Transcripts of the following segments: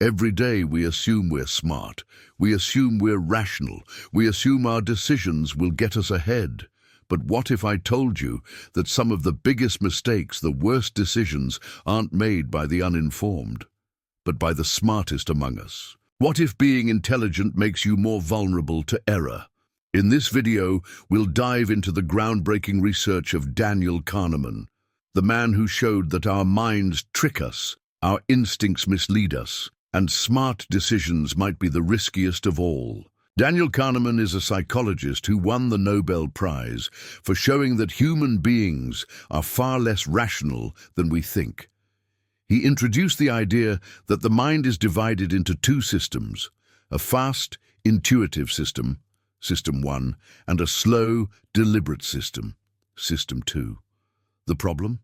Every day we assume we're smart, we assume we're rational, we assume our decisions will get us ahead. But what if I told you that some of the biggest mistakes, the worst decisions, aren't made by the uninformed, but by the smartest among us? What if being intelligent makes you more vulnerable to error? In this video, we'll dive into the groundbreaking research of Daniel Kahneman, the man who showed that our minds trick us, our instincts mislead us, and smart decisions might be the riskiest of all. Daniel Kahneman is a psychologist who won the Nobel Prize for showing that human beings are far less rational than we think. He introduced the idea that the mind is divided into two systems: a fast, intuitive system, System 1, and a slow, deliberate system, System 2. The problem?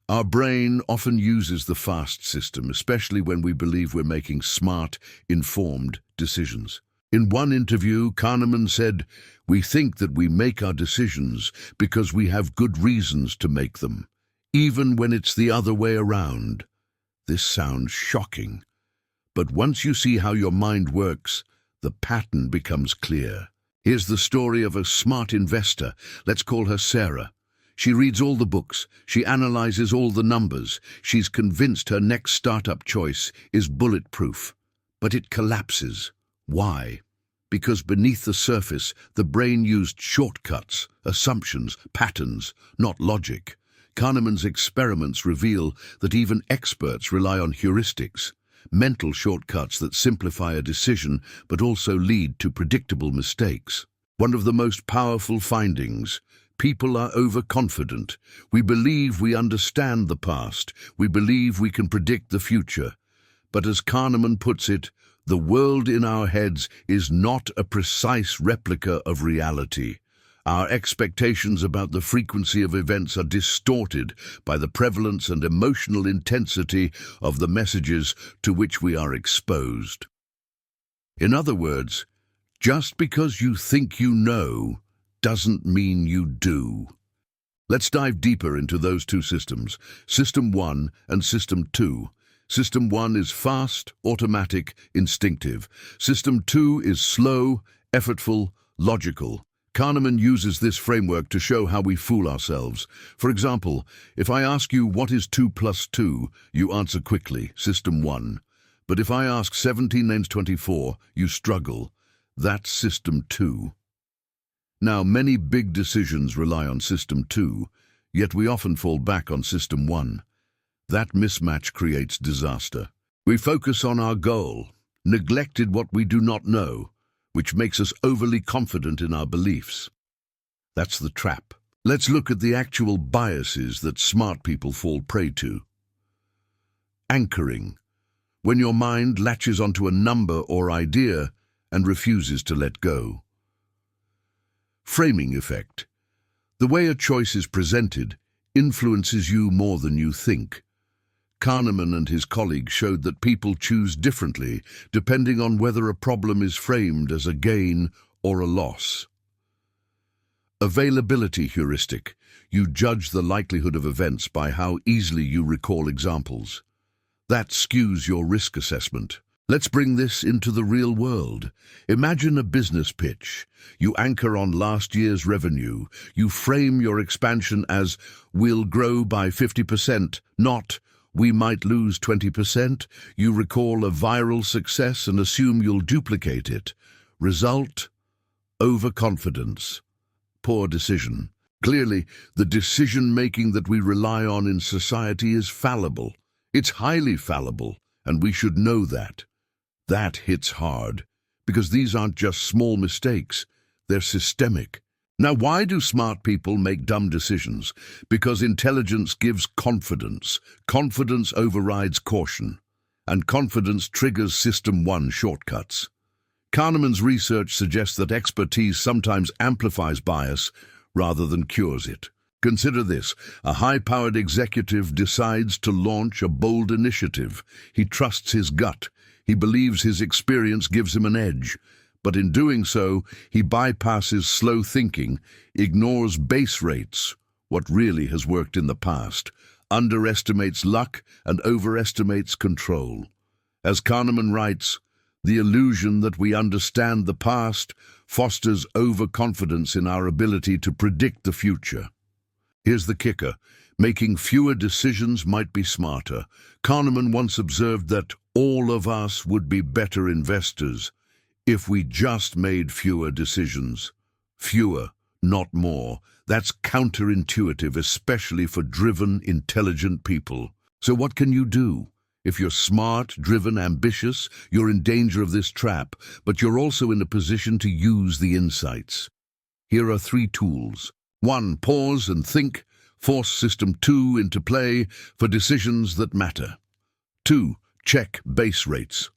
Our brain often uses the fast system, especially when we believe we're making smart, informed decisions. In one interview, Khaneman said, "We think that we make our decisions because we have good reasons to make them, even when it's the other way around." This sounds shocking, but once you see how your mind works, the pattern becomes clear. Here's the story of a smart investor. Let's call her Sarah. She reads all the books, she analyzes all the numbers, she's convinced her next startup choice is bulletproof. But it collapses. Why? Because beneath the surface, the brain used shortcuts, assumptions, patterns, not logic. Kahneman's experiments reveal that even experts rely on heuristics, mental shortcuts that simplify a decision but also lead to predictable mistakes. One of the most powerful findings: people are overconfident. We believe we understand the past. We believe we can predict the future. But as Kahneman puts it, the world in our heads is not a precise replica of reality. Our expectations about the frequency of events are distorted by the prevalence and emotional intensity of the messages to which we are exposed. In other words, just because you think you know doesn't mean you do. Let's dive deeper into those two systems, System 1 and System 2. System 1 is fast, automatic, instinctive. System 2 is slow, effortful, logical. Kahneman uses this framework to show how we fool ourselves. For example, if I ask you what is 2 plus 2, you answer quickly, System 1. But if I ask 17 names 24, you struggle. That's System 2. Now, many big decisions rely on System 2, yet we often fall back on System 1. That mismatch creates disaster. We focus on our goal, neglected what we do not know, which makes us overly confident in our beliefs. That's the trap. Let's look at the actual biases that smart people fall prey to. Anchoring: when your mind latches onto a number or idea and refuses to let go. Framing effect: the way a choice is presented influences you more than you think. Kahneman and his colleagues showed that people choose differently depending on whether a problem is framed as a gain or a loss. Availability heuristic: you judge the likelihood of events by how easily you recall examples. That skews your risk assessment. Let's bring this into the real world. Imagine a business pitch. You anchor on last year's revenue. You frame your expansion as "we'll grow by 50%, not "we might lose 20%. You recall a viral success and assume you'll duplicate it. Result: overconfidence. Poor decision. Clearly, the decision-making that we rely on in society is fallible. It's highly fallible, and we should know that. That hits hard, because these aren't just small mistakes, they're systemic. Now, why do smart people make dumb decisions? Because intelligence gives confidence. Confidence overrides caution, and confidence triggers System 1 shortcuts. Kahneman's research suggests that expertise sometimes amplifies bias rather than cures it. Consider this: a high-powered executive decides to launch a bold initiative. He trusts his gut. He believes his experience gives him an edge. But in doing so, he bypasses slow thinking, ignores base rates, what really has worked in the past, underestimates luck, and overestimates control. As Kahneman writes, the illusion that we understand the past fosters overconfidence in our ability to predict the future. Here's the kicker. Making fewer decisions might be smarter. Kahneman once observed that all of us would be better investors if we just made fewer decisions. Fewer, not more. That's counterintuitive, especially for driven, intelligent people. So what can you do? If you're smart, driven, ambitious, you're in danger of this trap, but you're also in a position to use the insights. Here are 3 tools. 1. Pause and think. Force System 2 into play for decisions that matter. 2. Check base rates.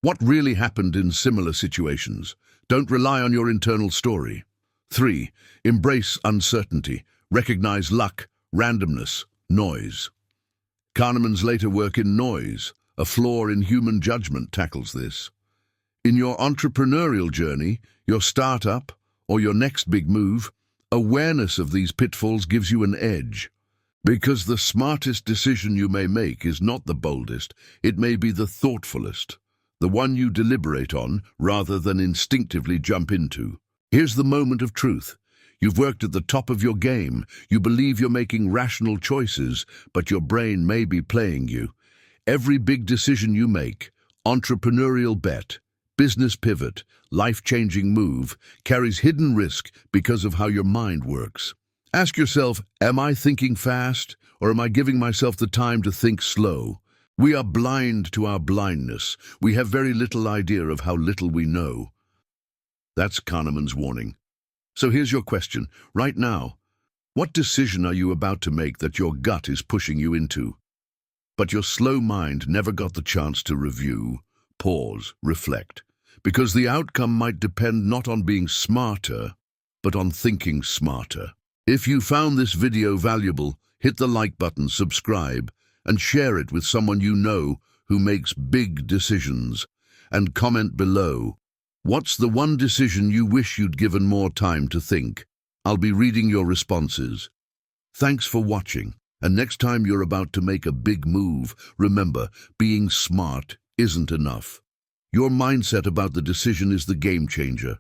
What really happened in similar situations? Don't rely on your internal story. 3. Embrace uncertainty. Recognize luck, randomness, noise. Kahneman's later work in Noise, a flaw in human judgment, tackles this. In your entrepreneurial journey, your startup, or your next big move, awareness of these pitfalls gives you an edge. Because the smartest decision you may make is not the boldest, it may be the thoughtfulest, the one you deliberate on rather than instinctively jump into. Here's the moment of truth. You've worked at the top of your game. You believe you're making rational choices, but your brain may be playing you. Every big decision you make, entrepreneurial bet, business pivot, life-changing move, carries hidden risk because of how your mind works. Ask yourself, am I thinking fast, or am I giving myself the time to think slow? We are blind to our blindness. We have very little idea of how little we know. That's Kahneman's warning. So here's your question, right now. What decision are you about to make that your gut is pushing you into? But your slow mind never got the chance to review, pause, reflect. Because the outcome might depend not on being smarter, but on thinking smarter. If you found this video valuable, hit the like button, subscribe, and share it with someone you know who makes big decisions. And comment below. What's the one decision you wish you'd given more time to think? I'll be reading your responses. Thanks for watching, and next time you're about to make a big move, remember, being smart isn't enough. Your mindset about the decision is the game changer.